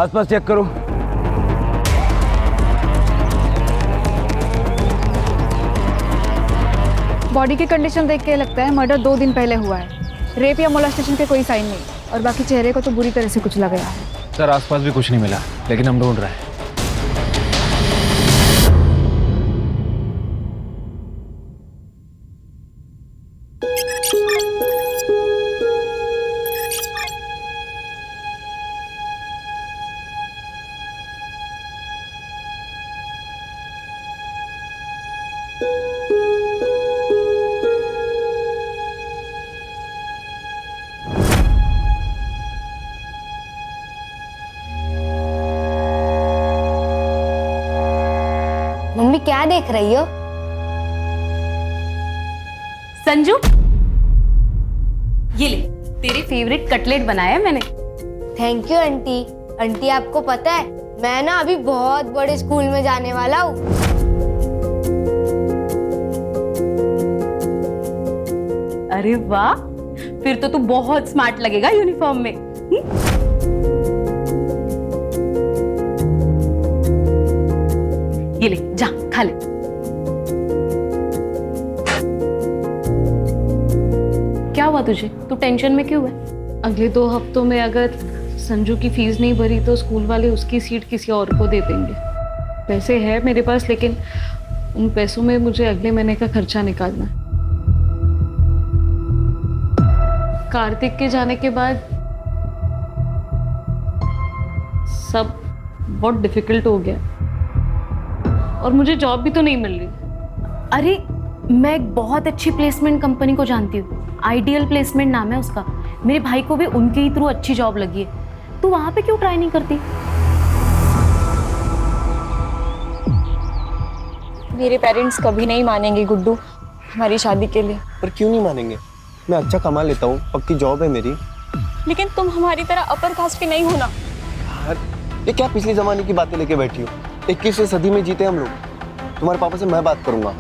आसपास चेक करो। बॉडी की कंडीशन देख के लगता है मर्डर 2 दिन पहले हुआ है। रेप या मोलेस्टेशन के कोई साइन नहीं और बाकी चेहरे को तो बुरी तरह से कुचला गया है। सर आसपास भी कुछ नहीं मिला, लेकिन हम ढूंढ रहे हैं। मम्मी क्या देख रही हो? संजू, ये ले, तेरे फेवरेट कटलेट बनाया है मैंने। Thank you aunty. आंटी आपको पता है मैं ना अभी बहुत बड़े स्कूल में जाने वाला हूँ। अरे वाह, फिर तो तू बहुत स्मार्ट लगेगा यूनिफॉर्म में। ये ले, जा खा ले। क्या हुआ तुझे? तू टेंशन में क्यों है? अगले 2 हफ्तों में अगर संजू की फीस नहीं भरी तो स्कूल वाले उसकी सीट किसी और को दे देंगे। पैसे है मेरे पास, लेकिन उन पैसों में मुझे अगले महीने का खर्चा निकालना है। कार्तिक के जाने के बाद सब बहुत डिफिकल्ट हो गया और मुझे जॉब भी तो नहीं मिल रही। अरे मैं एक बहुत अच्छी प्लेसमेंट कंपनी को जानती हूँ, आइडियल प्लेसमेंट नाम है उसका। मेरे भाई को भी उनके ही थ्रू अच्छी जॉब लगी है। तू वहां पे क्यों ट्राई नहीं करती? मेरे पेरेंट्स कभी नहीं मानेंगे गुड्डू हमारी शादी के लिए। पर क्यों नहीं मानेंगे? मैं अच्छा कमा लेता हूँ, पक्की जॉब है मेरी। लेकिन तुम हमारी तरह अपर कास्ट के नहीं हो ना। यार ये क्या पिछले जमाने की बातें लेके बैठी हो? 21वीं सदी में जीते हम लोग। तुम्हारे पापा से मैं बात करूंगा।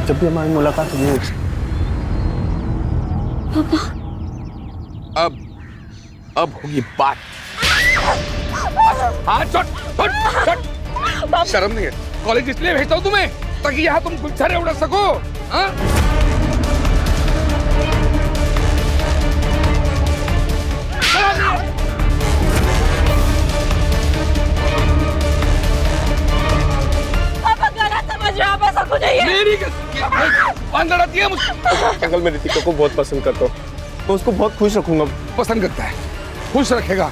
जब भी हमारी मुलाकात हुई है। अब होगी बात। हाँ, शर्म नहीं है? कॉलेज इसलिए भेजता हूँ तुम्हें ताकि यहाँ तुम गुलछरे उड़ा सको। हाँ? मेरी लड़ाती है मुझसे। अंकल मैं रितिका को बहुत पसंद करता हूँ, मैं उसको बहुत खुश रखूंगा। पसंद करता है, खुश रखेगा।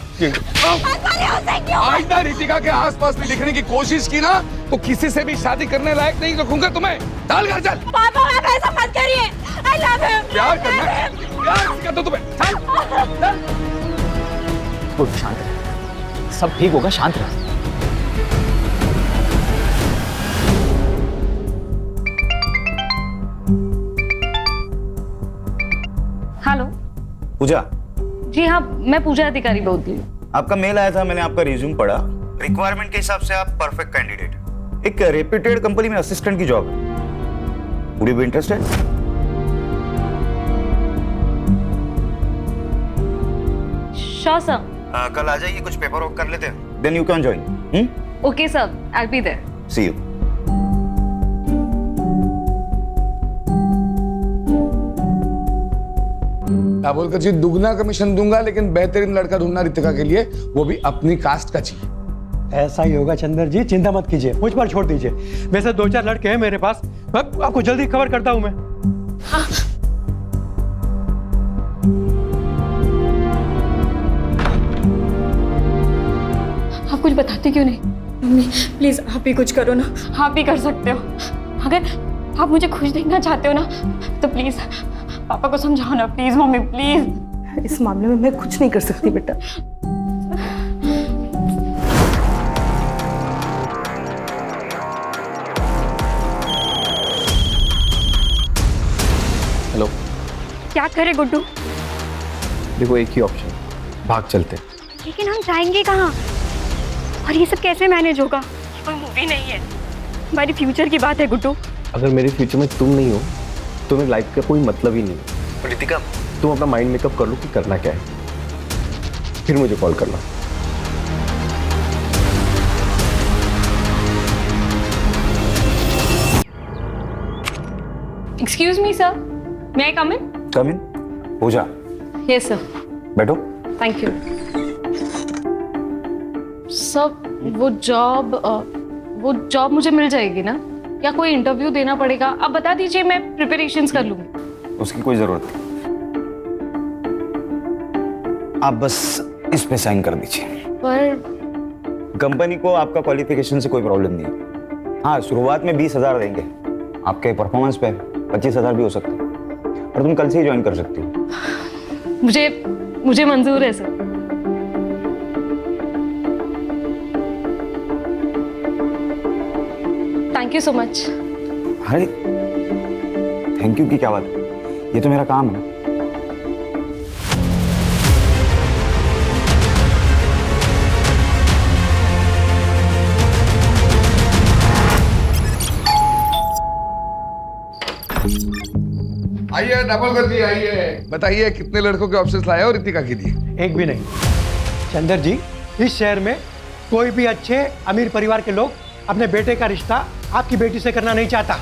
आज ना रितिका के आसपास भी दिखने की कोशिश की ना तो किसी से भी शादी करने लायक नहीं रखूंगा तुम्हें। चल घर चल। पापा आप ऐसा मत करिए। I love him। प्यार करना है, प्यार करता तुम्हें। चल चल। गुड, शांत रह, सब ठीक होगा, शांत रह। हेलो पूजा। जी हाँ, मैं पूजा अधिकारी बोल रही हूँ। आपका मेल आया था, मैंने आपका रिज्यूम पढ़ा। रिक्वायरमेंट के हिसाब से आप परफेक्ट कैंडिडेट। एक रेप्यूटेड कंपनी में असिस्टेंट की जॉब है। Would you be interested? Sure sir. कल आ जाइए, कुछ पेपर वर्क कर लेते हैं, then you can join. Okay sir, I will be there. See you. क्या बोलकर जी, दुगना कमीशन दूंगा, लेकिन बेहतरीन लड़का ढूंढना रितिका के लिए, वो भी अपनी कास्ट का चाहिए। ऐसा ही होगा चंदर जी, चिंता मत कीजिए, मुझ पर छोड़ दीजिए। वैसे 2-4 लड़के हैं मेरे पास, मैं आपको जल्दी खबर करता हूं मैं। हाँ। आप कुछ बताते क्यों नहीं? मम्मी प्लीज आप ही कुछ करो ना। आप भी कर सकते हो। अगर आप मुझे खुश देखना चाहते हो ना तो प्लीज पापा को समझाओ ना, प्लीज मम्मी प्लीज। इस मामले में मैं कुछ नहीं कर सकती बेटा। हेलो। क्या करे गुड्डू? देखो एक ही ऑप्शन, भाग चलते। लेकिन हम जाएंगे कहाँ और ये सब कैसे मैनेज होगा? ये कोई मूवी नहीं है। हमारी फ्यूचर की बात है गुड्डू। अगर मेरे फ्यूचर में तुम नहीं हो तो मेरी लाइफ का कोई मतलब ही नहीं है। रितिका, तुम अपना माइंड मेकअप कर लो कि करना क्या है, फिर मुझे कॉल करना। एक्सक्यूज मी सर, मे आई कम इन? कम इन। पूजा, यस सर। बैठो। Thank you sir. वो जॉब मुझे मिल जाएगी ना, या कोई इंटरव्यू देना पड़ेगा? आप बता दीजिए, मैं प्रिपरेशंस कर लूंगी। उसकी कोई जरूरत नहीं, आप बस इस पे साइन कर दीजिए। पर कंपनी को आपका क्वालिफिकेशन से कोई प्रॉब्लम नहीं है। हाँ, शुरुआत में 20,000 देंगे, आपके परफॉर्मेंस पे 25,000 भी हो सकते हैं, और तुम कल से ही ज्वाइन कर सकती हो। मुझे मंजूर है sir. Thank you so much. अरे थैंक यू की क्या बात है, ये तो मेरा काम है। आइए, डबल कर दिए, आइए। बताइए कितने लड़कों के ऑप्शंस लाए हो रितिका के लिए? एक भी नहीं। चंदर जी, इस शहर में कोई भी अच्छे अमीर परिवार के लोग अपने बेटे का रिश्ता आपकी बेटी से करना नहीं चाहता।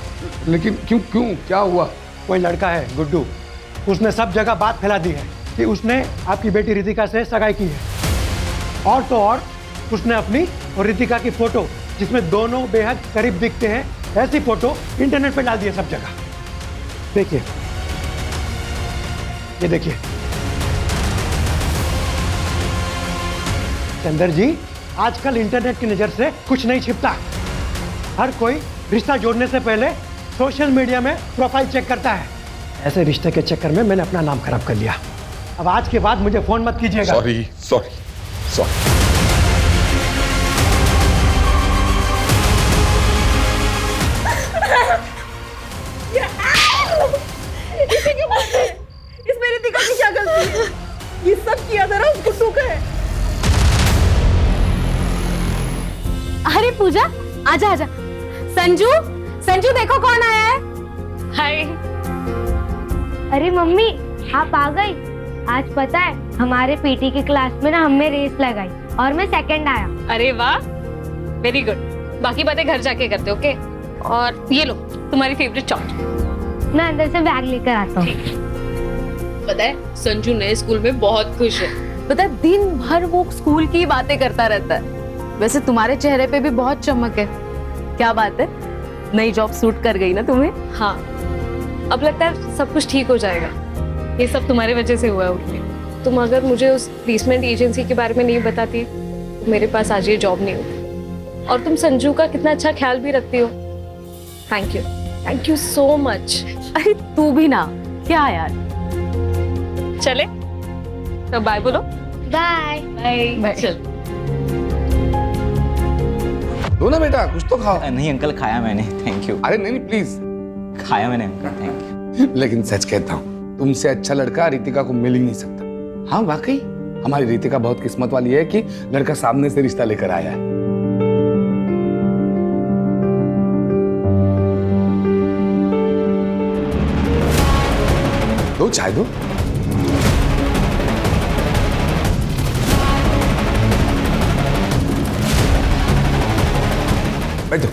लेकिन क्यों क्यों क्या हुआ? कोई लड़का है गुड्डू, उसने सब जगह बात फैला दी है कि उसने आपकी बेटी रितिका से सगाई की है। और तो और उसने अपनी और रितिका की फोटो, जिसमें दोनों बेहद करीब दिखते हैं, ऐसी फोटो इंटरनेट पे डाल दी है सब जगह। देखिए, ये देखिए। चंदर जी, आजकल इंटरनेट की नज़र से कुछ नहीं छिपता। हर कोई रिश्ता जोड़ने से पहले सोशल मीडिया में प्रोफाइल चेक करता है। ऐसे रिश्ते के चक्कर में मैंने अपना नाम खराब कर लिया। अब आज के बाद मुझे फोन मत कीजिएगा। Sorry sorry sorry. इसमें रितिका की क्या गलती है? ये सब किया जरा उस गुड्डू का है। अरे पूजा, आजा आजा। संजू देखो कौन आया है। हाय। अरे मम्मी, आप आ गई। आज पता है, हमारे पीटी की क्लास में ना हमने रेस लगाई और मैं सेकंड आया। अरे वाह, वेरी गुड। बाकी बातें घर जाके करते, ओके? और ये लो तुम्हारी फेवरेट चॉकलेट। मैं अंदर से बैग लेकर आता हूँ। पता है, संजू नए स्कूल में बहुत खुश है। पता है, दिन भर वो स्कूल की बातें करता रहता है। वैसे तुम्हारे चेहरे पे भी बहुत चमक है। क्या बात है, नई जॉब सूट कर गई ना तुम्हें? हाँ, अब लगता है सब कुछ ठीक हो जाएगा। ये सब तुम्हारे वजह से हुआ है उर्मी। तुम अगर मुझे उस प्लेसमेंट एजेंसी के बारे में नहीं बताती तो मेरे पास आज ये जॉब नहीं होती। और तुम संजू का कितना अच्छा ख्याल भी रखती हो। Thank you so much. अरे तू भी ना, क्या यार। चले तो बाय बोलो। Bye bye. चल दो ना बेटा, कुछ तो खाओ। नहीं अंकल, खाया मैंने, थैंक यू। अरे नहीं प्लीज। खाया मैंने अंकल, थैंक यू। लेकिन सच कहता हूँ, तुमसे अच्छा लड़का रितिका को मिल ही नहीं सकता। हाँ वाकई, हमारी रितिका बहुत किस्मत वाली है कि लड़का सामने से रिश्ता लेकर आया है। दो चाय दो। बैठो।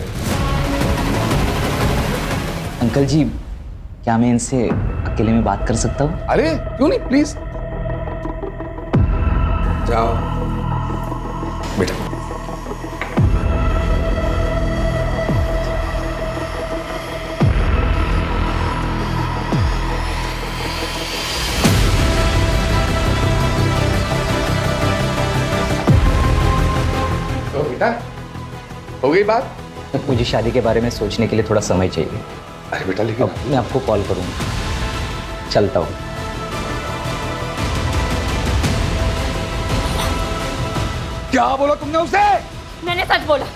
अंकल जी, क्या मैं इनसे अकेले में बात कर सकता हूँ? अरे क्यों नहीं, प्लीज जाओ बेटा। तो बेटा, हो गई बात? मुझे शादी के बारे में सोचने के लिए थोड़ा समय चाहिए। अरे बेटा, लेकिन मैं आपको कॉल करूँगा। चलता हूँ। क्या बोला तुमने उसे? मैंने सच बोला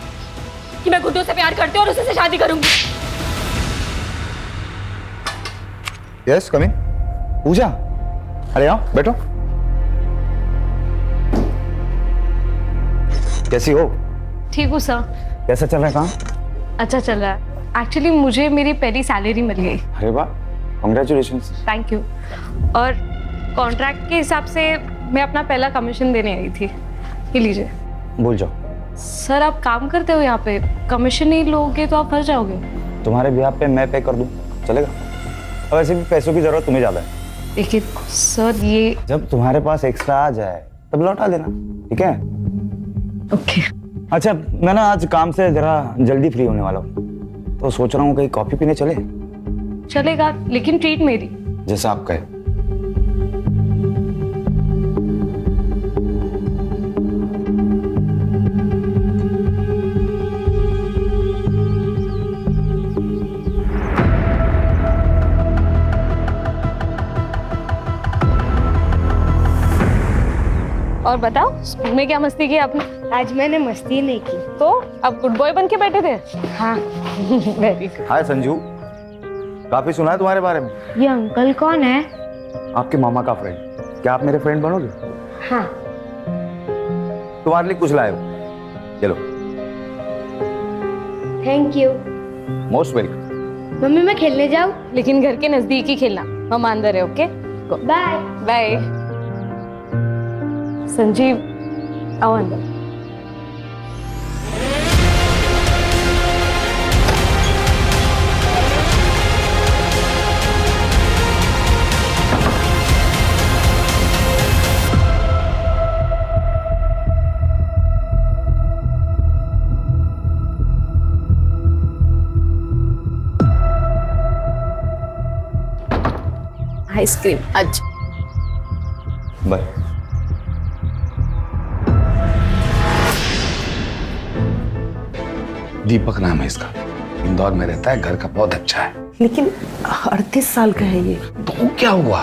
कि मैं गुड्डू से प्यार करती हूँ और उसी से शादी करूंगी। यस, कम इन। पूजा, अरे आओ बैठो। कैसी हो? ठीक हूँ सर। कैसा चल रहा है काम? अच्छा चल रहा है। एक्चुअली मुझे मेरी पहली सैलरी मिल गई। अरे वाह, कांग्रेचुलेशंस। Thank you. और कॉन्ट्रैक्ट के हिसाब से मैं अपना पहला कमीशन देने आई थी। ये लीजिए। भूल जाओ। सर आप काम करते हो यहाँ पे, कमीशन नहीं लोगे तो आप फंस जाओगे। तुम्हारे ब्याह पे मैं पे कर दूं, चलेगा? और वैसे भी पैसों की जरूरत तुम्हें ज्यादा है। लेकिन सर ये जब तुम्हारे पास एक्स्ट्रा आ जाए तब लौटा देना, ठीक है? ओके। अच्छा, मैं ना आज काम से जरा जल्दी फ्री होने वाला हूँ, तो सोच रहा हूँ कहीं कॉफी पीने चले। चलेगा, लेकिन ट्रीट मेरी। जैसा आप कहे। और बताओ, स्कूल में क्या मस्ती की आपने? आज मैंने मस्ती नहीं की। तो अब गुड बॉय बन के बैठे थे? हाँ। Very good. हाय संजू, काफी सुना है तुम्हारे बारे में। ये अंकल कौन है? आपके मामा का फ्रेंड। क्या आप मेरे फ्रेंड बनोगे? हाँ। तुम्हारे लिए कुछ लाए हो, चलो। Thank you. Most welcome. Mummy मैं खेलने जाऊँ? लेकिन घर के नजदीक ही खेलना, हम अंदर है। Okay, bye. बाय। संजीव आओ अंदर। आइसक्रीम आज। बाय। दीपक नाम है इसका, इंदौर में रहता है, घर का बहुत अच्छा है। लेकिन 38 साल का है ये। तो क्या हुआ,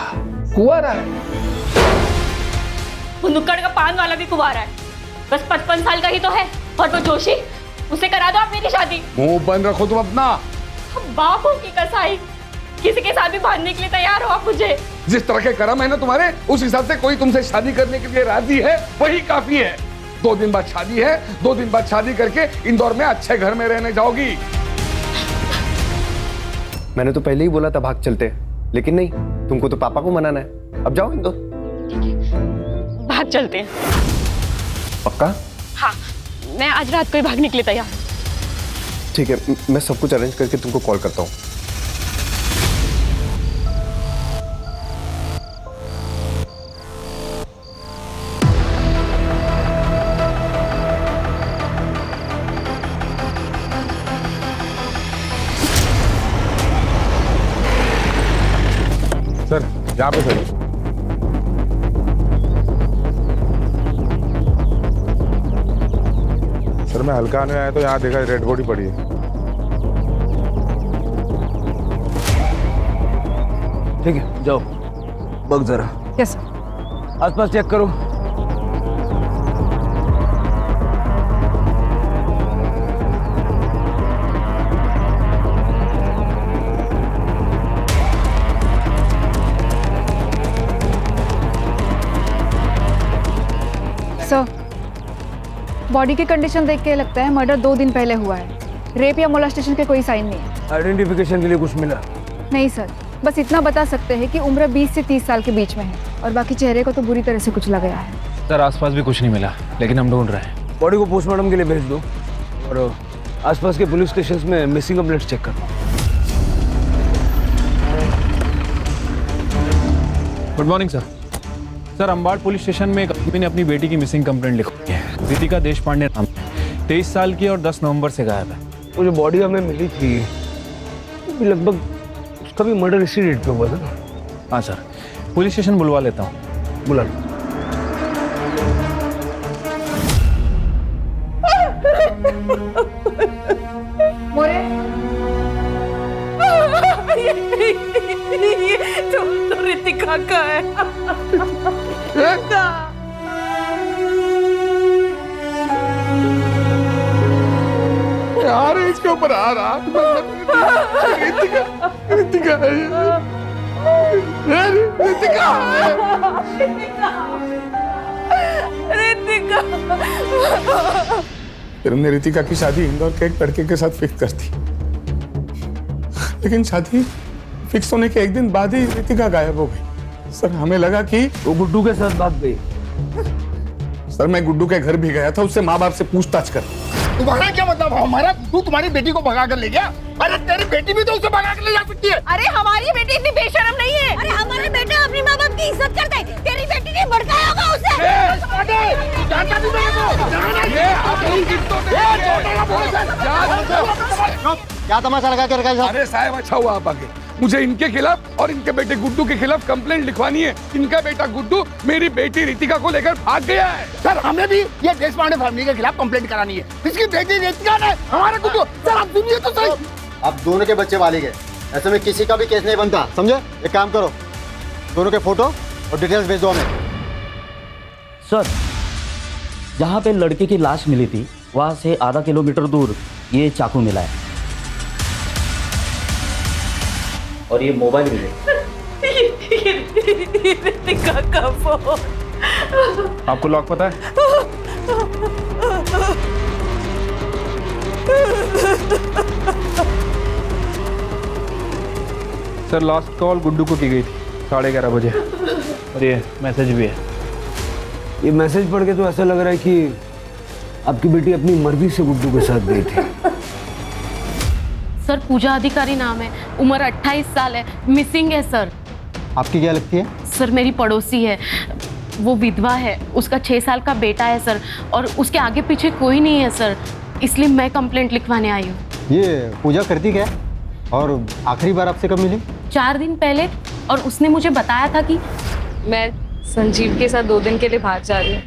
कुंवारा है। वो नुक्कड़ का पान वाला भी कुंवारा है, बस 55 साल का ही तो है। और वो जोशी, उसे करा दो आप मेरी शादी। मुंह बंद रखो तुम अपना। बापों की कसाई, किसी के साथ भी भागने के लिए तैयार हो आप मुझे। जिस तरह के कर्म है ना तुम्हारे, उस हिसाब से कोई तुमसे शादी करने के लिए राजी है, वही काफी है। 2 दिन बाद शादी है, 2 दिन बाद शादी करके इंदौर में अच्छे घर में रहने जाओगी। मैंने तो पहले ही बोला था भाग चलते, लेकिन नहीं, तुमको तो पापा को मनाना है। अब जाओ इंदौर। भाग चलते हैं। पक्का? हाँ, मैं आज रात को ही भागने के लिए तैयार हूँ। ठीक है, मैं सब कुछ अरेंज करके तुमको कॉल करता हूँ। सर यहाँ पे सर। सर मैं हल्का आने आया तो यहाँ देखा रेड बॉडी पड़ी है। ठीक है, जाओ बग जरा। Yes sir. आसपास चेक करो। सर, बॉडी की कंडीशन देख के लगता है मर्डर 2 दिन पहले हुआ है। रेप या मोलेस्टेशन के कोई साइन नहीं है। आइडेंटिफिकेशन के लिए कुछ मिला? नहीं सर, बस इतना बता सकते हैं कि उम्र 20 से 30 साल के बीच में है, और बाकी चेहरे को तो बुरी तरह से कुचला गया है। सर आसपास भी कुछ नहीं मिला, लेकिन हम ढूंढ रहे हैं। बॉडी को पोस्टमार्टम के लिए भेज दो, और आसपास के पुलिस स्टेशन में मिसिंग कंप्लेंट्स चेक करो। Good morning sir. Sir Ambad police station में एक आदमी ने अपनी बेटी की मिसिंग कंप्लेंट लिखी है। रितिका देशपांडे नाम, 23 साल की और 10 नवंबर से गायब है। वो जो बॉडी हमें मिली थी, भी लगभग उसका भी मर्डर इसी डेट पे हुआ था ना? हाँ सर, पुलिस स्टेशन बुलवा लेता हूँ। बुला लो। मोरे, ये तो रितिका का है। यार इसके ऊपर आ रहा। रितिका, रितिका है ये। रितिका रितिका। फिर हमने रितिका की शादी इंदौर के एक लड़के के साथ फिक्स कर दी, लेकिन शादी फिक्स होने के एक दिन बाद ही रितिका गायब हो गई। सर हमें लगा कि वो गुड्डू के साथ भाग गई। सर मैं गुड्डू के घर भी गया था, उससे माँ बाप से पूछताछ कर। तुम्हारा क्या मतलब? हमारा गुड्डू तुम्हारी बेटी को भगा कर ले गया? अरे तेरी बेटी भी तो उसे भगा कर ले जा सकती है। अरे हमारी बेटी इतनी बेशर्म नहीं है। अरे हमारा बेटा अपनी माँ बाप की इज्जत करता है, तेरी बेटी ने भड़काया होगा उसे। क्या तमाशा लगा के रखा है? अरे साहब अच्छा हुआ आप आगे। मुझे इनके खिलाफ और इनके बेटे गुड्डू के खिलाफ कंप्लेंट लिखवानी है। इनका बेटा गुड्डू मेरी बेटी रितिका को लेकर भाग गया है। सर हमें भी ये देशपांडे फैमिली के खिलाफ कंप्लेंट करानी है। इसकी बेटी रितिका ने हमारा गुड्डू। सर आप सुनिए तो सही। अब दोनों के बच्चे वाले गए, ऐसे में किसी का भी केस नहीं बनता, समझे? एक काम करो, दोनों के फोटो और डिटेल्स भेज दो हमें। सर, जहाँ पे लड़के की लाश मिली थी वहाँ से आधा किलोमीटर दूर ये चाकू मिला है और ये मोबाइल मिले। रितिका का फोन। आपको लॉक पता है? सर लास्ट कॉल गुड्डू को की गई थी 11:30 बजे और ये मैसेज भी है। ये मैसेज पढ़ के तो ऐसा लग रहा है कि आपकी बेटी अपनी मर्जी से गुड्डू के साथ गई थी। सर पूजा अधिकारी नाम है, उम्र 28 साल है, मिसिंग है सर। आपकी क्या लगती है? सर मेरी पड़ोसी है, वो विधवा है, उसका 6 साल का बेटा है सर, और उसके आगे पीछे कोई नहीं है सर, इसलिए मैं कंप्लेंट लिखवाने आई हूँ। ये पूजा करती क्या है? और आखिरी बार आपसे कब मिली? 4 दिन पहले, और उसने मुझे बताया था कि मैं संजीव के साथ 2 दिन के लिए बाहर जा रही हूँ।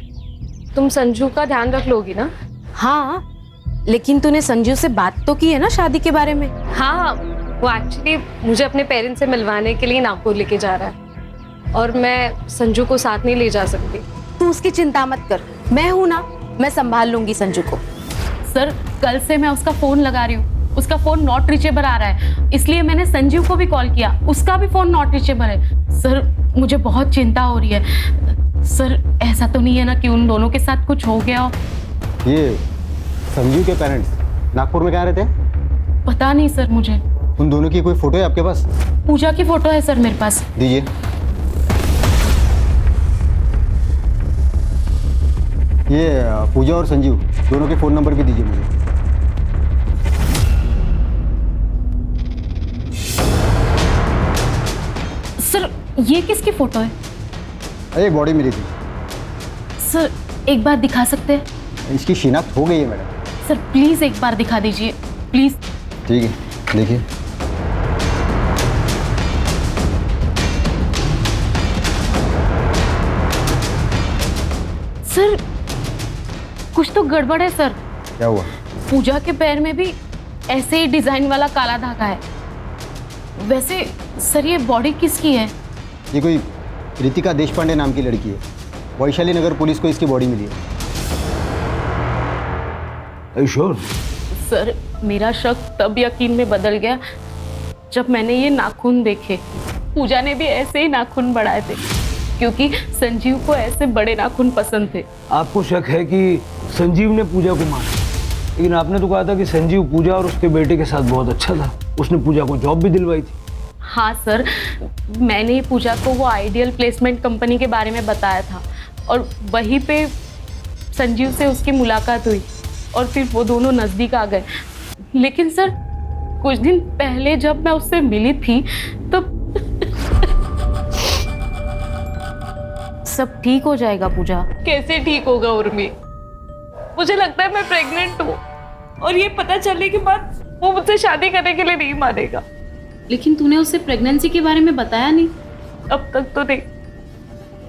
तुम संजू का ध्यान रख लोगी ना? हाँ, लेकिन तूने संजू से बात तो की है ना शादी के बारे में? हाँ, वो एक्चुअली मुझे अपने पेरेंट्स से मिलवाने के लिए नागपुर लेके जा रहा है और मैं संजू को साथ नहीं ले जा सकती। तू उसकी चिंता मत कर, मैं हूं ना, मैं संभाल लूंगी संजू को। सर कल से मैं उसका फोन लगा रही हूँ, उसका फोन नॉट रीचेबल आ रहा है, इसलिए मैंने संजीव को भी कॉल किया, उसका भी फोन नॉट रीचेबल है। सर मुझे बहुत चिंता हो रही है। सर ऐसा तो नहीं है ना कि उन दोनों के साथ कुछ हो गया हो? ये संजीव के पेरेंट्स नागपुर में कहाँ रहते हैं? पता नहीं सर मुझे। उन दोनों की कोई फोटो है आपके पास? पूजा की फोटो है सर मेरे पास। दीजिए। ये पूजा और संजीव दोनों के फ़ोन नंबर भी दीजिए मुझे। सर ये किसकी फोटो है? अरे बॉडी मिली थी। सर एक बार दिखा सकते हैं? इसकी शिनाख्त हो गई है मैडम। सर प्लीज़ एक बार दिखा दीजिए प्लीज़। ठीक है, देखिए। सर कुछ तो गड़बड़ है सर। क्या हुआ? पूजा के पैर में भी ऐसे ही डिजाइन वाला काला धागा है। वैसे सर ये बॉडी किसकी है? ये कोई रितिका देशपांडे नाम की लड़की है, वैशाली नगर पुलिस को इसकी बॉडी मिली है। श्योर? सर मेरा शक तब यकीन में बदल गया जब मैंने ये नाखून देखे। पूजा ने भी ऐसे ही नाखून बढ़ाए थे क्योंकि संजीव को ऐसे बड़े नाखून पसंद थे। आपको शक है कि संजीव ने पूजा को मारा, लेकिन आपने तो कहा था कि संजीव पूजा और उसके बेटे के साथ बहुत अच्छा था, उसने पूजा को जॉब भी दिलवाई थी। हाँ सर, मैंने ही पूजा को वो आइडियल प्लेसमेंट कंपनी के बारे में बताया था और वहीं पे संजीव से उसकी मुलाकात हुई और फिर वो दोनों नज़दीक आ गए। लेकिन सर कुछ दिन पहले जब मैं उससे मिली थी तब सब ठीक हो जाएगा पूजा। कैसे ठीक होगा उर्मी? मुझे लगता है मैं प्रेग्नेंट हूँ और ये पता चलने के बाद वो मुझसे शादी करने के लिए नहीं मानेगा। लेकिन तूने उससे प्रेगनेंसी के बारे में बताया नहीं? अब तक तो नहीं,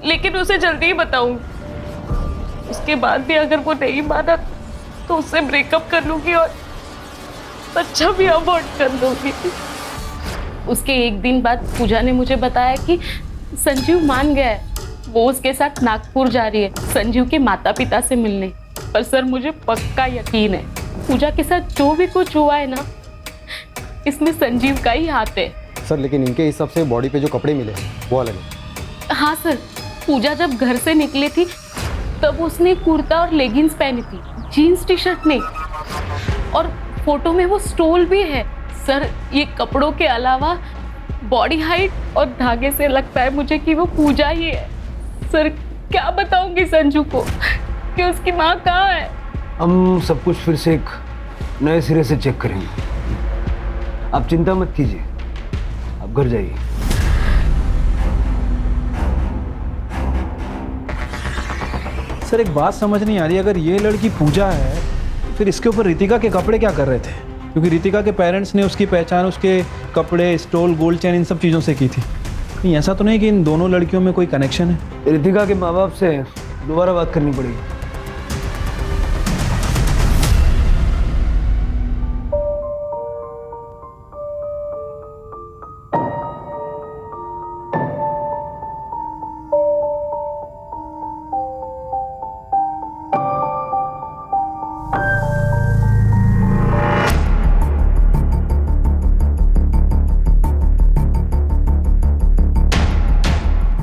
लेकिन उसे जल्दी ही बताऊंगी। उसके बाद भी अगर वो नहीं माना तो उससे ब्रेकअप कर लूंगी और बच्चा भी अबॉर्ट कर लूंगी। उसके एक दिन बाद पूजा ने मुझे बताया कि संजीव मान गया है, वो उसके साथ नागपुर जा रही है संजीव के माता पिता से मिलने। पर सर मुझे पक्का यकीन है पूजा के साथ जो भी कुछ हुआ है ना, इसमें संजीव का ही हाथ है। सर लेकिन इनके हिसाब से बॉडी पे जो कपड़े मिले वो अलग है। हाँ सर, पूजा जब घर से निकली थी तब उसने कुर्ता और लेगिंग्स पहनी थी, जीन्स टी शर्ट नहीं। और फोटो में वो स्टोल भी है। सर ये कपड़ों के अलावा बॉडी हाइट और धागे से लगता है मुझे कि वो पूजा ही है। सर क्या बताऊंगी संजू को कि उसकी माँ कहाँ है? हम सब कुछ फिर से एक नए सिरे से चेक करेंगे, आप चिंता मत कीजिए, आप घर जाइए। सर एक बात समझ नहीं आ रही, अगर ये लड़की पूजा है फिर इसके ऊपर रितिका के कपड़े क्या कर रहे थे? क्योंकि रितिका के पेरेंट्स ने उसकी पहचान उसके कपड़े, स्टोल, गोल्ड चेन इन सब चीज़ों से की थी। कहीं ऐसा तो नहीं कि इन दोनों लड़कियों में कोई कनेक्शन है? रितिका के माँ बाप से दोबारा बात करनी पड़ेगी।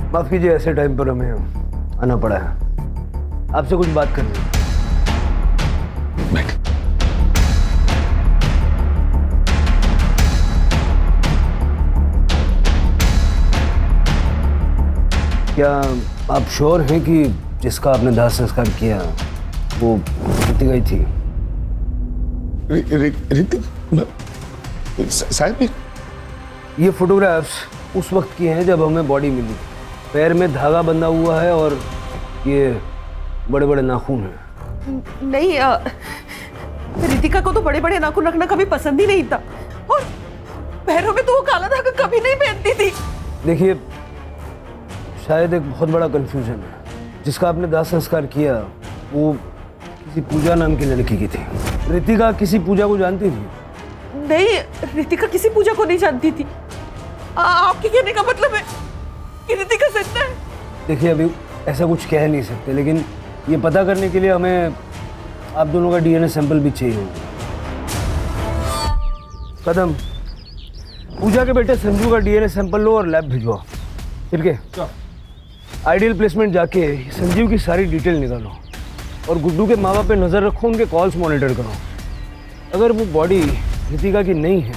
माफ कीजिए, ऐसे टाइम पर हमें आना पड़ा है, आपसे कुछ बात करनी है। क्या आप श्योर हैं कि जिसका आपने दाह संस्कार किया वो रितिका ही थी? साहब ये फोटोग्राफ्स उस वक्त की हैं जब हमें बॉडी मिली। पैर में धागा बंधा हुआ है और ये बड़े बड़े नाखून हैं। नहीं, रितिका को तो बड़े बड़े नाखून रखना कभी पसंद ही नहीं था, और पैरों में तो वो काला धागा कभी नहीं पहनती थी। देखिए, शायद एक बहुत बड़ा कंफ्यूजन है। जिसका आपने दाह संस्कार किया वो किसी पूजा नाम की लड़की की थी। रितिका किसी पूजा को जानती थी? नहीं, रितिका किसी पूजा को नहीं जानती थी। आपके कहने का मतलब है कि रितिका सच्चा है? देखिए, अभी ऐसा कुछ कह नहीं सकते, लेकिन ये पता करने के लिए हमें आप दोनों का डीएनए सैंपल भी चाहिए होगा। कदम, पूजा के बेटे संजू का डीएनए सैंपल लो और लैब भिजवाओ। ठीक है? आइडियल प्लेसमेंट जाके संजीव की सारी डिटेल निकालो और गुड्डू के माँ बाप पे नज़र रखो, उनके कॉल्स मॉनिटर करो। अगर वो बॉडी रितिका की नहीं है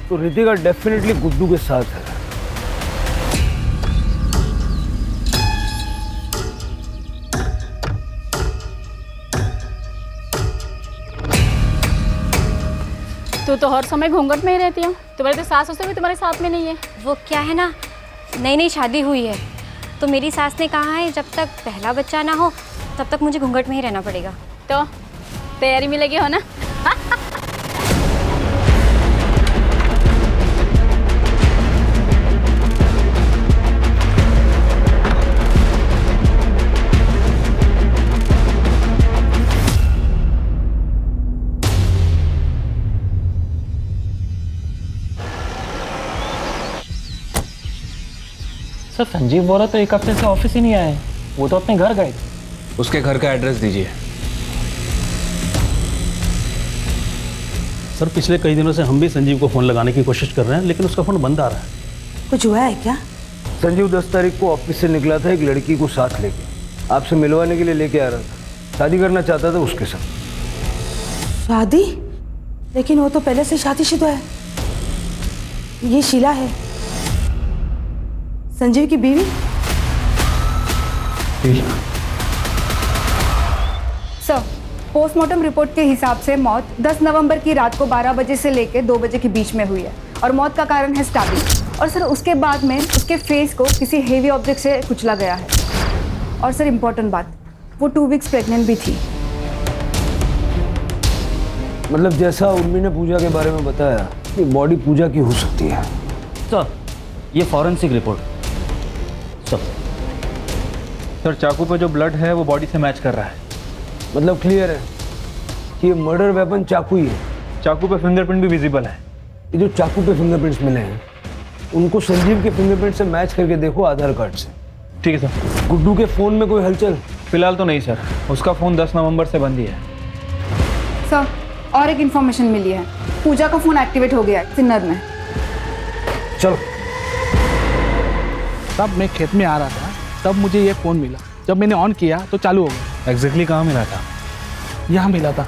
तो रितिका डेफिनेटली गुड्डू के साथ है। तू तो हर समय घूंघट में ही रहती हूँ, तुम्हारे तो सास ससुर भी तुम्हारे साथ में नहीं है। वो क्या है ना, नई नई शादी हुई है तो मेरी सास ने कहा है जब तक पहला बच्चा ना हो तब तक मुझे घूंघट में ही रहना पड़ेगा। तो तैयारी में लगी हो ना? सर संजीव बोला तो एक हफ्ते से ऑफिस ही नहीं आए, वो तो अपने घर गए। उसके घर का एड्रेस दीजिए। सर पिछले कई दिनों से हम भी संजीव को फ़ोन लगाने की कोशिश कर रहे हैं, लेकिन उसका फ़ोन बंद आ रहा है। कुछ हुआ है क्या? संजीव 10 तारीख को ऑफिस से निकला था एक लड़की को साथ लेके, आपसे मिलवाने के लिए लेके आ रहा था। शादी करना चाहता था उसके साथ। शादी? लेकिन वो तो पहले से शादीशुदा है। ये शीला है, संजीव की बीवी। सर, पोस्टमार्टम रिपोर्ट के हिसाब से मौत 10 नवंबर की रात को 12 बजे से लेकर 2 बजे के बीच में हुई है और मौत का कारण है स्टैबिंग। और सर उसके बाद में उसके फेस को किसी हेवी ऑब्जेक्ट से कुचला गया है। और सर इम्पोर्टेंट बात, वो 2 वीक्स प्रेग्नेंट भी थी। मतलब जैसा उर्मी ने पूजा के बारे में बताया कि बॉडी पूजा की हो सकती है। सर ये फॉरेंसिक रिपोर्ट। सर चाकू पे जो ब्लड है वो बॉडी से मैच कर रहा है। मतलब क्लियर है कि ये मर्डर वेपन चाकू ही है। चाकू पे फिंगरप्रिंट भी विजिबल है। ये जो चाकू पे फिंगरप्रिंट्स मिले हैं उनको संजीव के फिंगरप्रिंट से मैच करके देखो आधार कार्ड से। ठीक है सर। गुड्डू के फ़ोन में कोई हलचल? फिलहाल तो नहीं सर, उसका फ़ोन 10 नवंबर से बंद ही है। सर और एक इन्फॉर्मेशन मिली है, पूजा का फ़ोन एक्टिवेट हो गया है सिन्नर में। चलो। तब मैं खेत में आ रहा था, तब मुझे ये फ़ोन मिला। जब मैंने ऑन किया तो चालू हो गया। एग्जैक्टली कहाँ मिला था? यहाँ मिला था।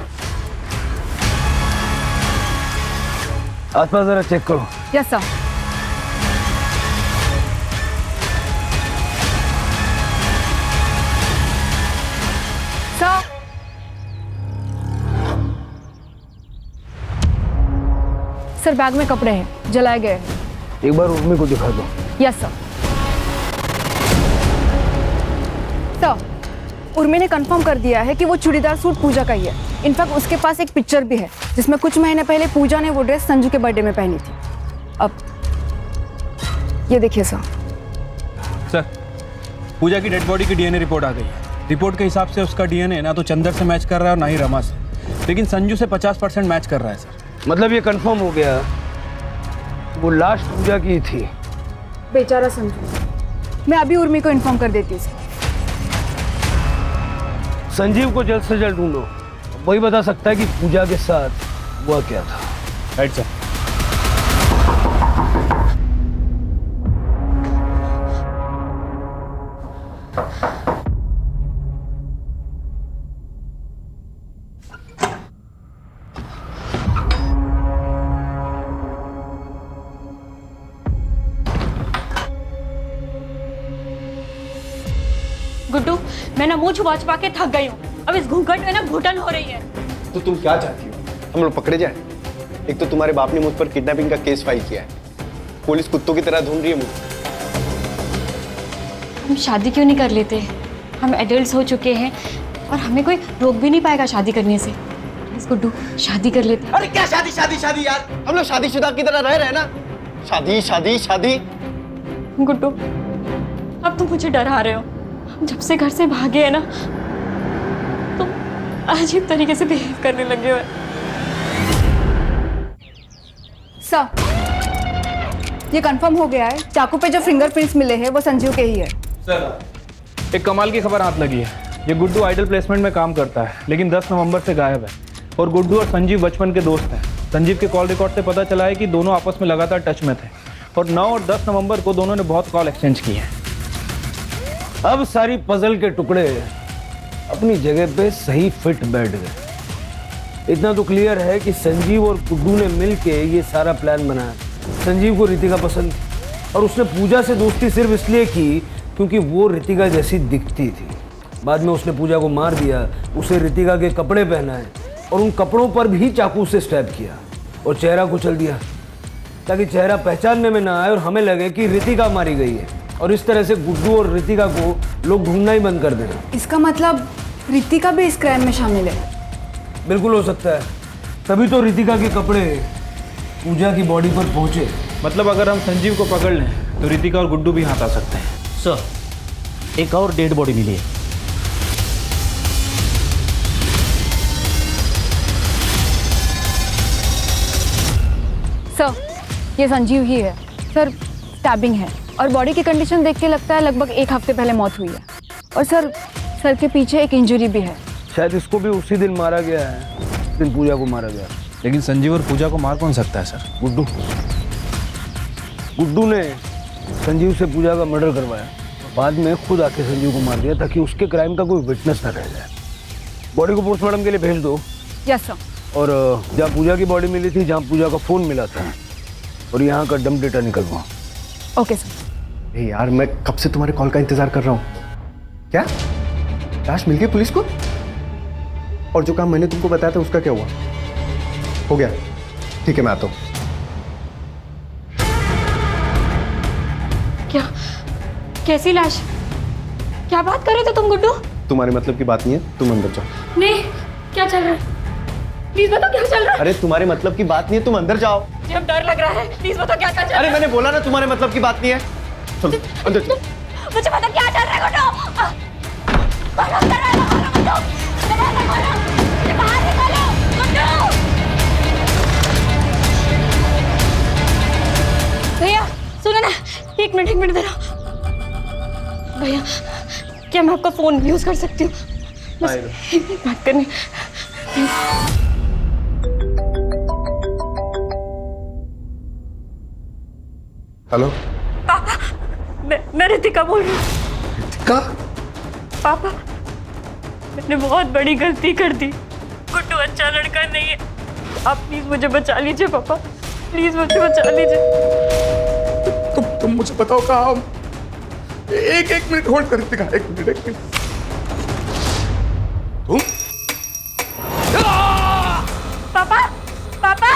आसपास जरा चेक करो। Yes sir. Sir sir bag में कपड़े हैं, जलाए गए हैं। एक बार उर्मी को दिखा दो। Yes sir. सर उर्मी ने कंफर्म कर दिया है कि वो चूड़ीदार सूट पूजा का ही है। इनफैक्ट उसके पास एक पिक्चर भी है जिसमें कुछ महीने पहले पूजा ने वो ड्रेस संजू के बर्थडे में पहनी थी। अब ये देखिए सर। सर पूजा की डेड बॉडी की डीएनए रिपोर्ट आ गई है। रिपोर्ट के हिसाब से उसका डीएनए ना तो चंदर से मैच कर रहा है और ना ही रमा से, लेकिन संजू से 50% मैच कर रहा है सर। मतलब ये कंफर्म हो गया वो लास्ट पूजा की थी। बेचारा संजू। मैं अभी उर्मी को इन्फॉर्म कर देती हूँ। संजीव को जल्द से जल्द ढूंढो, वही बता सकता है कि पूजा के साथ हुआ क्या था। Right sir. गुड्डू, मैं ना मुंह छुपा छुपा के थक गई हूँ। अब इस घूंघट में ना घुटन हो रही है। तो तुम क्या चाहती हो? हम लोग पकड़े जाए? एक तो तुम्हारे बाप ने मुझ पर किडनैपिंग का केस फाइल किया है, पुलिस कुत्तों की तरह ढूंढ रही है मुझे। हम शादी क्यों नहीं कर लेते? हम एडल्ट्स हो चुके हैं और हमें कोई रोक भी नहीं पाएगा शादी करने से। प्लीज गुड्डू, शादी कर लेते। अरे क्या शादी शादी शादी यार, हम लोग शादीशुदा की तरह रह रहे हैं ना। शादी शादी शादी। गुड्डू, अब तुम मुझे डरा रहे हो। जब से घर से भागे है ना, तुम अजीब तरीके से बिहेव करने लगे हो। सर ये कंफर्म हो गया है, चाकू पे जो फिंगरप्रिंट्स मिले हैं वो संजीव के ही है। सर एक कमाल की खबर हाथ लगी है। ये गुड्डू आइडल प्लेसमेंट में काम करता है, लेकिन 10 नवंबर से गायब है। और गुड्डू और संजीव बचपन के दोस्त हैं। संजीव के कॉल रिकॉर्ड से पता चला है कि दोनों आपस में लगातार टच में थे और 9 और 10 नवंबर को दोनों ने बहुत कॉल एक्सचेंज किए हैं। अब सारी पजल के टुकड़े अपनी जगह पे सही फिट बैठ गए। इतना तो क्लियर है कि संजीव और गुड्डू ने मिलके ये सारा प्लान बनाया। संजीव को रितिका पसंद थी और उसने पूजा से दोस्ती सिर्फ इसलिए की क्योंकि वो रितिका जैसी दिखती थी। बाद में उसने पूजा को मार दिया, उसे रितिका के कपड़े पहनाए और उन कपड़ों पर भी चाकू से स्टैब किया और चेहरा कुचल दिया ताकि चेहरा पहचानने में ना आए और हमें लगे कि रितिका मारी गई है। और इस तरह से गुड्डू और रितिका को लोग ढूंढना ही बंद कर देना। इसका मतलब रितिका भी इस क्राइम में शामिल है? बिल्कुल हो सकता है, तभी तो रितिका के कपड़े पूजा की बॉडी पर पहुंचे। मतलब अगर हम संजीव को पकड़ लें तो रितिका और गुड्डू भी हाथ आ सकते हैं। सर एक और डेड बॉडी मिली है। सर ये संजीव ही है। सर स्टैबिंग है और बॉडी की कंडीशन देख के लगता है लगभग 1 हफ्ते पहले मौत हुई है। और सर के पीछे एक इंजरी भी है। शायद इसको भी उसी दिन मारा गया है जिस दिन पूजा को मारा गया। लेकिन संजीव और पूजा को मार कौन सकता है सर? गुड्डू ने संजीव से पूजा का मर्डर करवाया, बाद में खुद आके संजीव को मार दिया ताकि उसके क्राइम का कोई विटनेस न रह जाए। बॉडी को पोस्टमार्टम के लिए भेज दो। Yes sir. और जहाँ पूजा की बॉडी मिली थी, जहाँ पूजा का फ़ोन मिला था, और यहाँ का डंप डेटा निकलवा। Okay sir. यार मैं कब से तुम्हारे कॉल का इंतजार कर रहा हूँ। क्या लाश मिल गई पुलिस को? और जो काम मैंने तुमको बताया था उसका क्या हुआ? हो गया, ठीक है मैं आता हूँ। क्या? कैसी लाश? क्या बात कर रहे थे तुम गुड्डू? तुम्हारे मतलब की बात नहीं है, तुम अंदर जाओ। नहीं, क्या चल रहा है? प्लीज बताओ क्या चल रहा है? अरे तुम्हारे मतलब की बात नहीं है, तुम अंदर जाओ। मुझे अब डर लग रहा है, प्लीज बताओ क्या चल रहा है? अरे मैंने बोला ना तुम्हारे मतलब की बात नहीं है। चलो अंदर चलो। मुझे पता क्या चल रहा है गुड्डू। बाहर निकलो गुड्डू। भैया सुनो ना, एक मिनट देना। भैया क्या मैं आपका फोन यूज कर सकती हूँ? बस एक बात करनी। हेलो पापा, मैं रितिका बोल रही हूँ। रितिका? पापा मैंने बहुत बड़ी गलती कर दी। गुड्डू अच्छा लड़का नहीं है, आप प्लीज मुझे बचा लीजिए पापा। प्लीज मुझे बचा लीजिए। तुम मुझे बताओ कहाँ हम। एक मिनट होल्ड कर रितिका, एक मिनट। तुम पापा पापा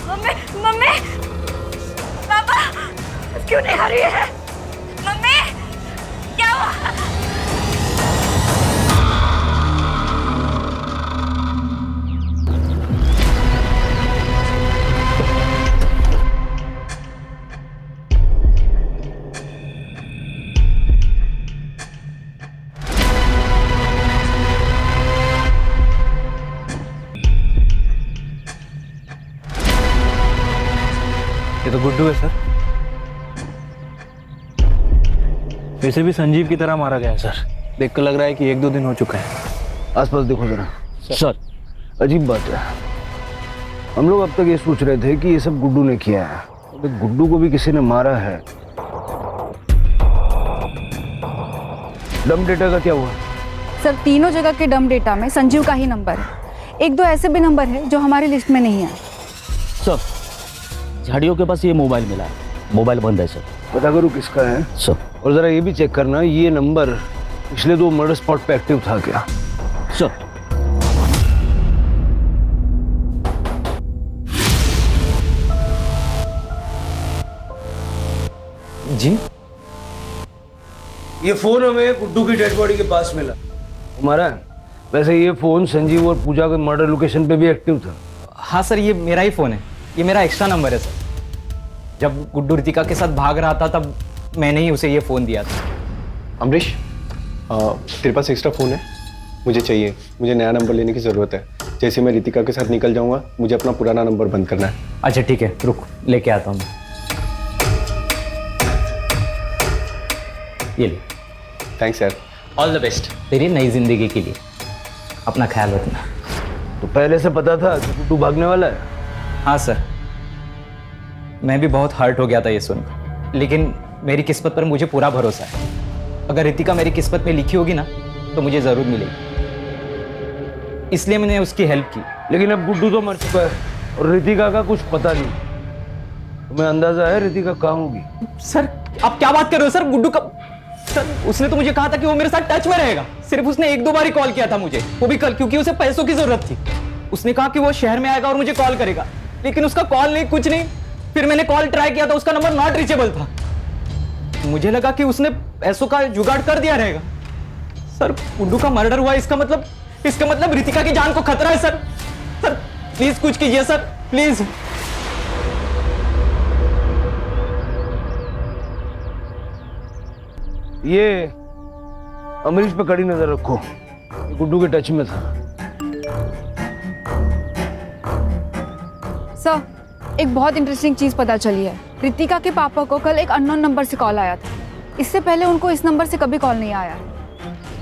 मम्मी मम्मी पापा क्यों नहीं आ रही है? मम्मी क्या हुआ? ये तो गुड्डू है सर। वैसे भी संजीव की तरह मारा गया है सर। देखकर लग रहा है कि 1-2 दिन हो चुका है। आसपास देखो जरा। सर अजीब बात है, हम लोग अब तक ये सोच रहे थे कि ये सब गुड्डू ने किया है, लेकिन गुड्डू को भी किसी ने मारा है। डम डेटा का क्या हुआ? सर तीनों जगह के डम डेटा में संजीव का ही नंबर है। 1-2 ऐसे भी नंबर है जो हमारी लिस्ट में नहीं है। सर झाड़ियों के पास ये मोबाइल मिला है, मोबाइल बंद है सर। पता करो किसका है सर। और जरा ये भी चेक करना ये नंबर पिछले 2 मर्डर स्पॉट पे एक्टिव था क्या? सर जी ये फोन हमें गुड्डू की डेड बॉडी के पास मिला, हमारा है। वैसे ये फोन संजीव और पूजा के मर्डर लोकेशन पे भी एक्टिव था। हाँ सर, ये मेरा ही फोन है, ये मेरा एक्स्ट्रा नंबर है सर। जब गुड्डू रितिका के साथ भाग रहा था तब मैंने ही उसे ये फ़ोन दिया था। अमरीश, तेरे पास एक्स्ट्रा फ़ोन है? मुझे चाहिए, मुझे नया नंबर लेने की ज़रूरत है। जैसे मैं रितिका के साथ निकल जाऊंगा मुझे अपना पुराना नंबर बंद करना है। अच्छा ठीक है, रुक लेके आता हूँ। ये ले। थैंक्स यार। ऑल द बेस्ट तेरी नई जिंदगी के लिए। अपना ख्याल रखना। तो पहले से पता था कि गुड्डू भागने वाला है? हाँ सर, मैं भी बहुत हर्ट हो गया था ये सुनकर, लेकिन मेरी किस्मत पर मुझे पूरा भरोसा है। अगर रितिका मेरी किस्मत में लिखी होगी ना तो मुझे ज़रूर मिलेगी, इसलिए मैंने उसकी हेल्प की। लेकिन अब गुड्डू तो मर चुका है और रितिका का कुछ पता नहीं। तुम्हें अंदाजा है रितिका कहाँ होगी? सर आप क्या बात कर रहे हो सर? गुड्डू का सर उसने तो मुझे कहा था कि वो मेरे साथ टच में रहेगा। सिर्फ उसने 1-2 बार ही कॉल किया था मुझे, वो भी कल, क्योंकि उसे पैसों की जरूरत थी। उसने कहा कि वो शहर में आएगा और मुझे कॉल करेगा, लेकिन उसका कॉल नहीं, कुछ नहीं। फिर मैंने कॉल ट्राई किया था, उसका नंबर नॉट रीचेबल था। मुझे लगा कि उसने पैसों का जुगाड़ कर दिया रहेगा। सर गुड्डू का मर्डर हुआ, इसका मतलब रितिका की जान को खतरा है सर। सर प्लीज कुछ कीजिए सर, प्लीज। ये अमरीश पे कड़ी नजर रखो, गुड्डू के टच में था। सर एक बहुत इंटरेस्टिंग चीज़ पता चली है। रितिका के पापा को कल एक अननोन नंबर से कॉल आया था। इससे पहले उनको इस नंबर से कभी कॉल नहीं आया।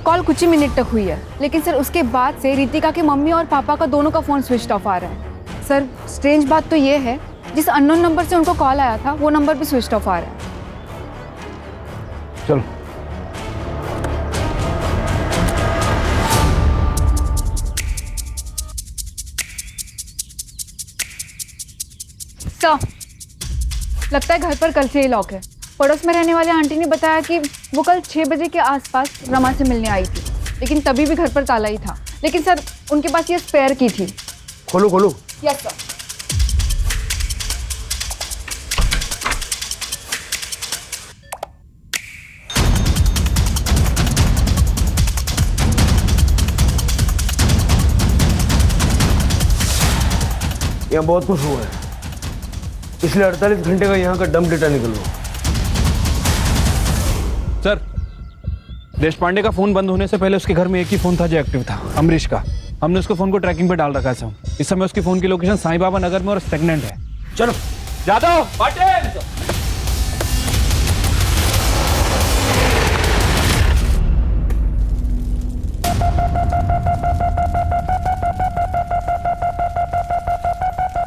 कॉल कुछ ही मिनट तक हुई है, लेकिन सर उसके बाद से रितिका के मम्मी और पापा का दोनों का फ़ोन स्विच ऑफ आ रहा है। सर स्ट्रेंज बात तो ये है, जिस अननोन नंबर से उनको कॉल आया था वो नंबर भी स्विच ऑफ आ रहा है। चलो सर लगता है घर पर कल से ही लॉक है। पड़ोस में रहने वाले आंटी ने बताया कि वो कल 6 बजे के आसपास रमा से मिलने आई थी, लेकिन तभी भी घर पर ताला ही था। लेकिन सर उनके पास ये स्पेयर की थी। खोलो खोलो। Yes sir. यहाँ बहुत कुछ हुआ है, इसलिए 48 घंटे का यहाँ का डंप डेटा निकलवाओ। सर देश पांडे का फोन बंद होने से पहले उसके घर में एक ही फोन था जो एक्टिव था, अमरीश का। हमने उसके फोन को ट्रैकिंग पे डाल रखा है। इस समय उसकी फोन की लोकेशन साईं बाबा नगर में और स्टेगनेंट है। चलो जादव पाटिल।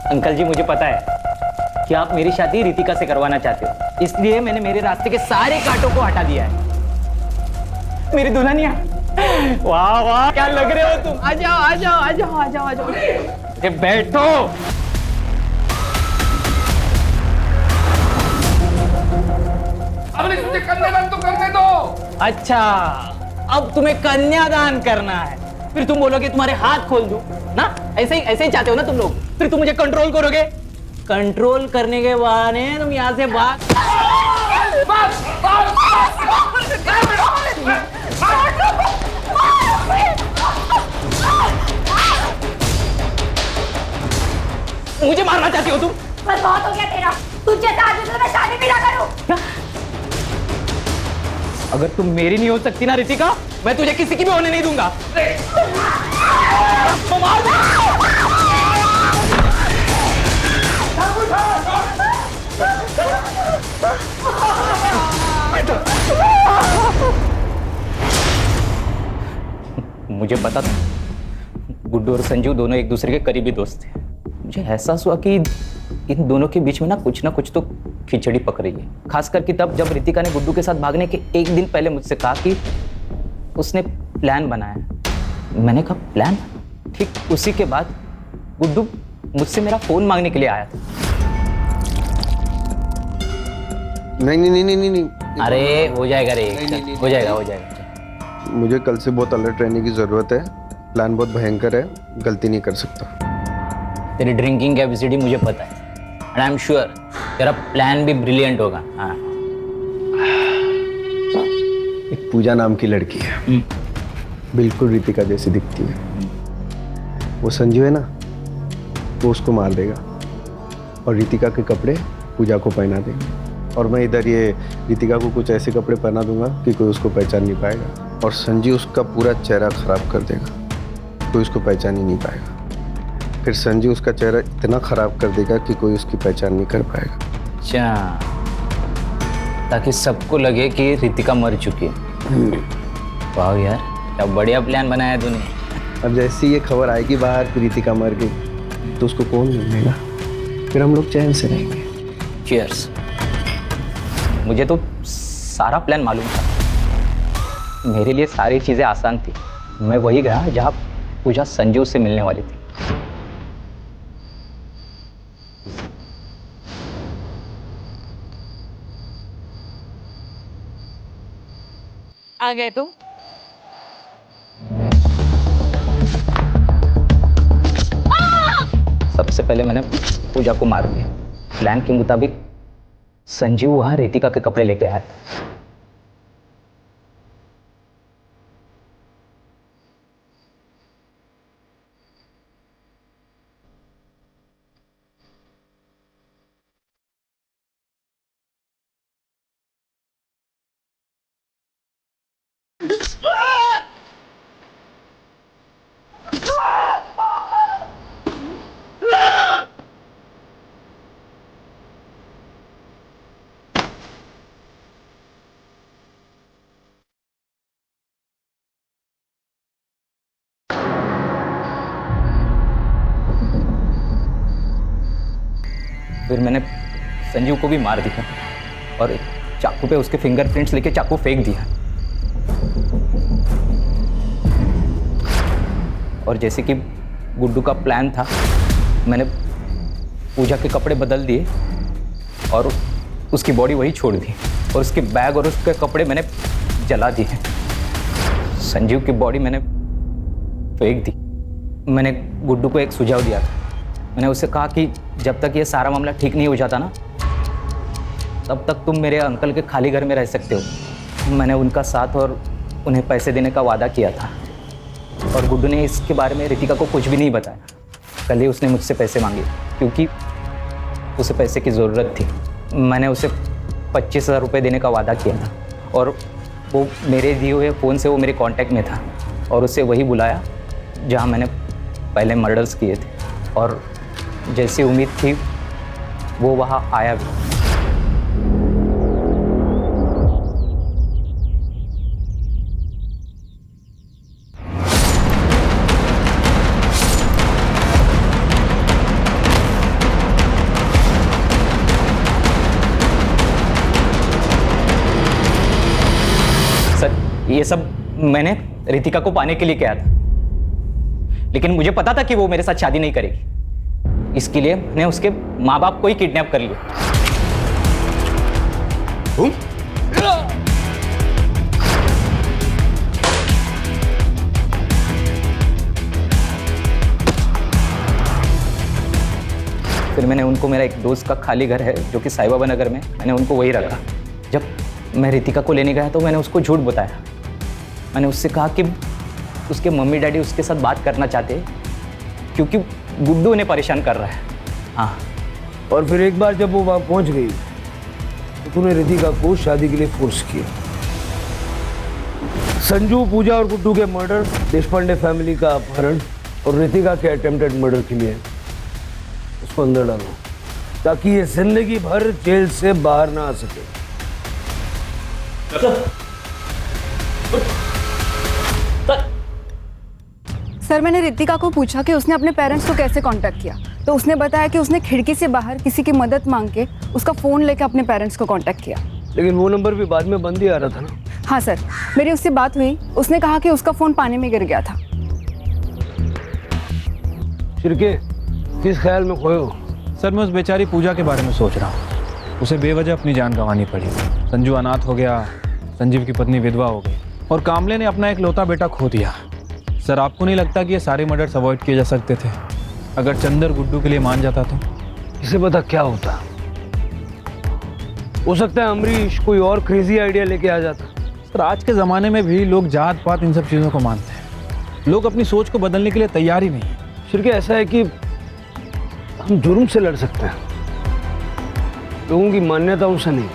अंकल जी मुझे पता है कि आप मेरी शादी रितिका से करवाना चाहते हो, इसलिए मैंने मेरे रास्ते के सारे कांटों को हटा दिया है। मेरी दुल्हनिया वाह वाह, क्या लग रहे हो तुम। आ जाओ आ जाओ आ जाओ आ जाओ आ जाओ, अरे बैठो। अब मुझे कन्यादान तो करने दो। अच्छा, अब तुम्हें कन्यादान करना है, फिर तुम बोलोगे तुम्हारे हाथ खोल दूं ना, ऐसे ही चाहते हो ना तुम लोग। फिर तुम मुझे कंट्रोल करोगे, कंट्रोल करने के बहाने तुम यहाँ से भाग। मुझे मारना चाहती हो तुम? बस बहुत हो गया तेरा, तुझे आदमी से मैं शादी भी ना करूं। अगर तुम मेरी नहीं हो सकती ना रितिका, मैं तुझे किसी की भी होने नहीं दूंगा। मुझे पता था गुड्डू और संजू दोनों एक दूसरे के करीबी दोस्त थे। मुझे एहसास हुआ कि इन दोनों के बीच में ना कुछ तो खिचड़ी पक रही है। खास करके तब जब रितिका ने गुड्डू के साथ भागने के एक दिन पहले मुझसे कहा कि उसने प्लान बनाया। मैंने कहा प्लान? ठीक उसी के बाद गुड्डू मुझसे मेरा फोन मांगने के लिए आया था। नहीं। अरे हो जाएगा रे, हो जाएगा। मुझे कल से बहुत अलर्ट रहने की जरूरत है। प्लान बहुत भयंकर है, गलती नहीं कर सकता। तेरी ड्रिंकिंग कैपेसिटी मुझे पता है, एंड आई एम श्योर तेरा प्लान भी ब्रिलियंट होगा। हाँ। एक पूजा नाम की लड़की है, बिल्कुल रितिका जैसी दिखती है। वो संजू है ना, वो उसको मार देगा और रितिका के कपड़े पूजा को पहना देगा। और मैं इधर ये रितिका को कुछ ऐसे कपड़े पहना दूंगा कि कोई उसको पहचान नहीं पाएगा। और संजू उसका पूरा चेहरा खराब कर देगा, कोई उसको पहचान ही नहीं पाएगा। फिर संजू उसका चेहरा इतना खराब कर देगा कि कोई उसकी पहचान नहीं कर पाएगा। अच्छा, ताकि सबको लगे कि रितिका मर चुकी है। वाह यार, क्या बढ़िया प्लान बनाया तूने। अब जैसे ये खबर आएगी बाहर कि रितिका मर गई तो उसको कौन मिलेगा, फिर हम लोग चैन से रहेंगे। चीयर्स। मुझे तो सारा प्लान मालूम था, मेरे लिए सारी चीज़ें आसान थी। मैं वही गया जहाँ पूजा संजू से मिलने वाली थी। आ गए तुम? सबसे पहले मैंने पूजा को मार दिया। प्लान के मुताबिक संजीव वहां रितिका के कपड़े लेके आया था। फिर मैंने संजीव को भी मार दिया और चाकू पे उसके फिंगरप्रिंट्स लेके चाकू फेंक दिया। और जैसे कि गुड्डू का प्लान था, मैंने पूजा के कपड़े बदल दिए और उसकी बॉडी वही छोड़ दी और उसके बैग और उसके कपड़े मैंने जला दिए। संजीव की बॉडी मैंने फेंक दी। मैंने गुड्डू को एक सुझाव दिया था। मैंने उससे कहा कि जब तक ये सारा मामला ठीक नहीं हो जाता ना, तब तक तुम मेरे अंकल के खाली घर में रह सकते हो। मैंने उनका साथ और उन्हें पैसे देने का वादा किया था और गुड्डू ने इसके बारे में रितिका को कुछ भी नहीं बताया। कल ही उसने मुझसे पैसे मांगे क्योंकि उसे पैसे की ज़रूरत थी। मैंने उसे 25,000 रुपये देने का वादा किया था और वो मेरे दिए हुए फ़ोन से वो मेरे कांटेक्ट में था और उसे वही बुलाया जहाँ मैंने पहले मर्डर्स किए थे। और जैसी उम्मीद थी वो वहाँ आया भी। सर, ये सब मैंने रितिका को पाने के लिए किया था, लेकिन मुझे पता था कि वो मेरे साथ शादी नहीं करेगी। इसके लिए मैंने उसके माँ बाप को ही किडनैप कर लिया। फिर मैंने उनको, मेरा एक दोस्त का खाली घर है जो कि साई बाबा नगर में, मैंने उनको वही रखा। जब मैं रितिका को लेने गया तो मैंने उसको झूठ बताया। मैंने उससे कहा कि उसके मम्मी डैडी उसके साथ बात करना चाहते हैं क्योंकि गुड्डू उन्हें परेशान कर रहा है। हाँ, और फिर एक बार जब वो वहाँ पहुँच गई तो तूने रितिका को शादी के लिए फोर्स किया। संजू, पूजा और गुड्डू के मर्डर, देशपांडे फैमिली का अपहरण और रितिका के अटेम्प्टेड मर्डर के लिए उसको अंदर डालो ताकि ये जिंदगी भर जेल से बाहर ना आ सके। सर, मैंने रितिका को पूछा कि उसने अपने पेरेंट्स को कैसे कांटेक्ट किया, तो उसने बताया कि उसने खिड़की से बाहर किसी की मदद मांग के उसका फ़ोन लेकर अपने पेरेंट्स को कांटेक्ट किया। लेकिन वो नंबर भी बाद में बंद ही आ रहा था ना। हाँ सर, मेरी उससे बात हुई, उसने कहा कि उसका फ़ोन पानी में गिर गया था। शिरके, किस ख्याल में खोए हो? सर, मैं उस बेचारी पूजा के बारे में सोच रहा हूँ। उसे बेवजह अपनी जान गंवानी पड़ी। संजू अनाथ हो गया, संजीव की पत्नी विधवा हो गई और कामले ने अपना एक लौता बेटा खो दिया। सर, आपको नहीं लगता कि ये सारे मर्डर्स अवॉइड किए जा सकते थे अगर चंदर गुड्डू के लिए मान जाता तो? इसे पता क्या होता, हो सकता है अमरीश कोई और क्रेजी आइडिया लेके आ जाता। सर, आज के ज़माने में भी लोग जात पात इन सब चीज़ों को मानते हैं। लोग अपनी सोच को बदलने के लिए तैयार ही नहीं है। शिरके, ऐसा है कि हम जुर्म से लड़ सकते हैं, लोगों की मान्यताओं से नहीं।